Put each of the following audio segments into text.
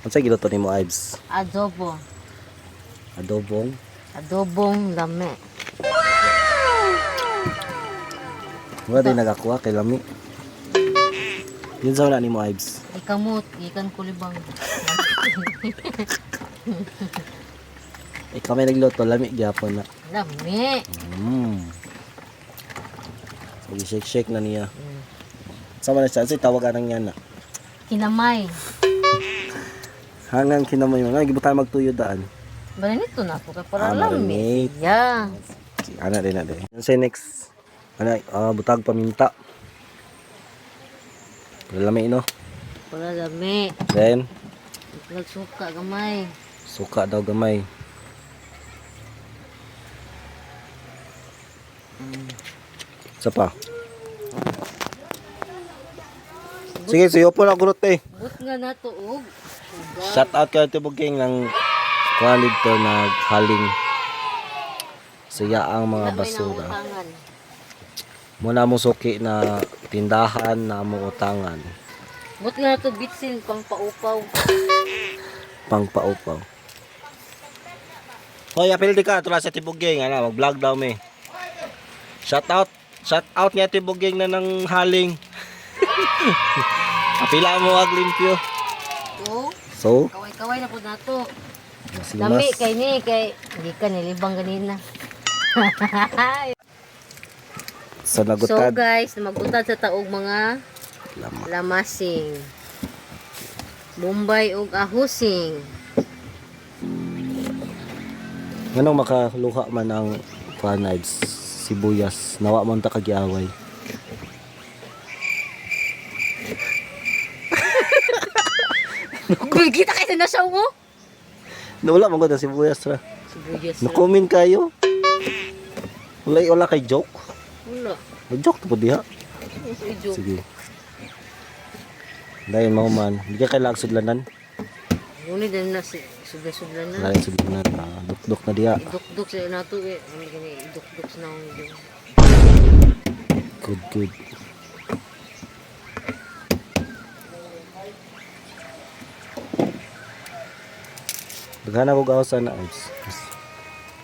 Unsa giluto nimo Ives? Adobo. Adobong. Adobong lami. Wala din nagakuha kay lami. Yun sa wala nimo Ives. Ikamot, ikan kulibang. Ikaw may nagluto lami gyapon na. Lami. So shake na niya. Sama na siya, say tawag anang yan na. Kinamay. Hangang kinamay mo. Gibutan magtuyo daan. Bala nito na po kay para Marinate. lami. Yeah. Ana din na din. Say next. Ana, butag paminta. Lami no. Para lami. Then Nagsuka gamay. suka daw gamay. Isa pa. Sige, siyo po na kurot eh. But nga nato og. Shout out kay Ate Buging ng quality to naghaling siya ang mga basura. Muna mo suki na tindahan na mo utangan. But nga nato bitsin pang paupaw. Pangpaupaw. Hoy, apil di ka tula sa Ate Buging, ana mag-vlog daw me. Shout out niya Ate Buging na ng haling. Apila mo ag limpyo. Oh, So, kaway-kaway na po nato. sige Lami mas. kay ni kay hindi ka nilibang ganina. So So nagutad. guys, magutad sa taog mga Lama. lamasing. Bombay ug ahusing. Nganong makaluha man ang knives sibuyas nawa man ta kagiaway. Kung kita kayo na siya mo. Wala man gud ang sibuyas ra. Sibuyas. Na-comment kayo. Wala kay joke. Wala. Joke to po diha. Joke. Sige. Dahil mo man, di ka kailangan sudlanan. Ngunit din na si sudlan na. Kailangan sudlanan. Duk-duk na diha. Iduk-duk sa nato eh. Ano gani iduk-duk sa nang iduk. Good. Daghan ako gawasan na Ives.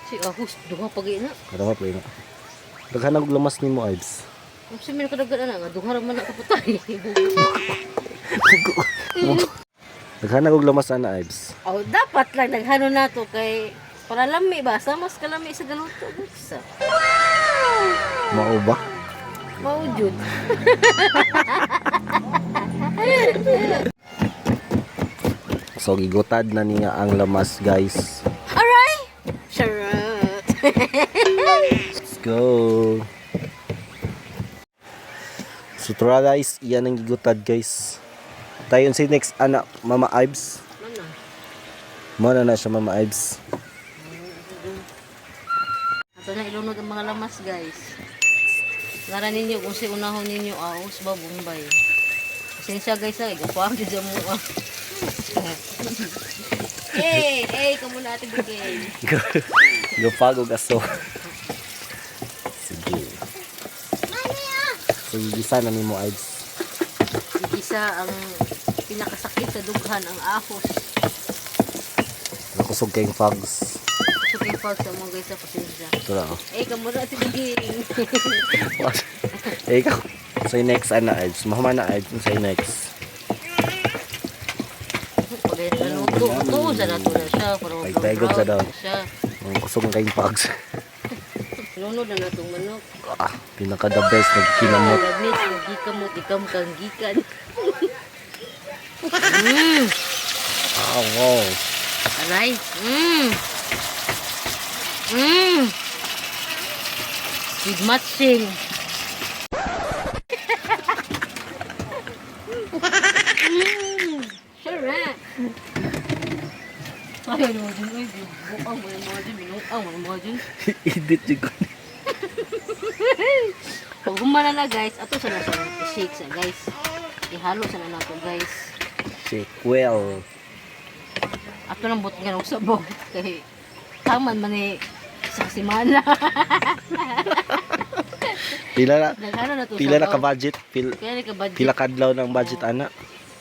Si ahus duha pagi na. Kada play na. Daghan ako lamas nimo Ives. Ang simin ko dagan na nga duha ra man na kaputay. Daghan ako lamas na Ives. Oh, dapat lang naghano nato kay para lami ba sa mas kalami sa galuto guys. Mao ba? Maujud. So gigutad na niya ang lamas guys. Aray! Charot! Let's go. So tara guys, iyan ang gigutad guys. Tayo si next anak Mama Ives. Mana? Muna na siya Mama Ives. Ato na ilunod ang mga lamas guys. Ngara ninyo kung si unahon ninyo ahos ba Bombay. Pasensya guys ay gapang di mo ah. Kamu na ate bigay. Gapagog aso. Sige. So gisa na ni mo Ives. Igisa ang pinakasakit sa dughan ang ahos. Nakusog kayong fags. So kay pag sa mga guys sa pasensya. Ito na oh. Kamu na ate bigay. Ikaw. So next ana Ives. Mahuma na Ives. So next. Pagay na luto. Ito sa nato na siya. Pagtagod sa daw. Siya. Kusog kayong fags. Lunod na natong manok. Pinaka the best nagkinamot. Labnis, gikamot, ikam kang gikan. Oh, wow. Aray. With matching. Sure. Ayaw naman dun. Ay, bukang mo yung mga dun. Minutang mo yung mga dun. Edit yung Pag humana na guys, ato sa nasa i-shake sa guys. Ihalo sa na nato guys. shake well. Ato lang buti nga sa bong. Kaya taman man eh sa simana. Pila na Naghano na to pila sa na ka budget? Kaya ka budget. Pila kadlaw ng budget ana?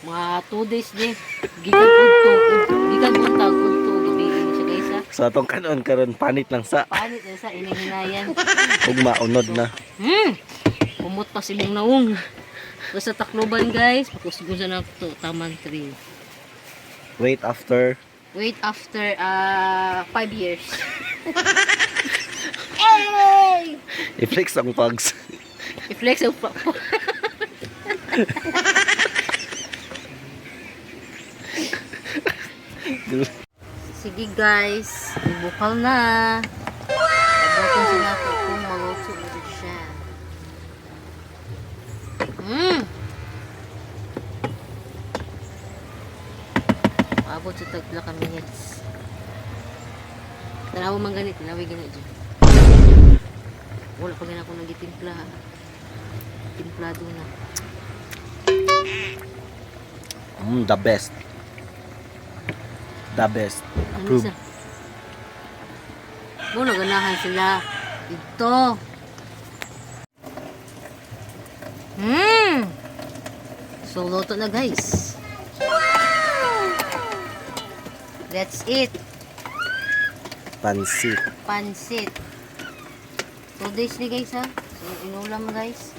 Mga 2 days ni. Gikan buntag udto gabi ni siya guys ha. So atong kanon karon panit lang sa Panit na sa inihinayan. ug maunod na. Kumot pa si mong naong. So, sa Tacloban guys, pakusgusan na to Taman 3. Wait after Wait after 5 years. Hey! i-flex ang pugs. I-flex ang pa. Sige guys, bukal na. Abutin sila ko kung maluto na rin siya. Abot sa tagla ka minutes. Tanawa man ganit, tinawag ganit dyan. Wala pa ganit ako nagitimpla. Timplado na. The best. The best. Ano Approve. sa? Muna ganahan sila. Ito. So, luto na guys. That's it. Pansit. Pansit. 2 days ni guys ha. So, inulam guys.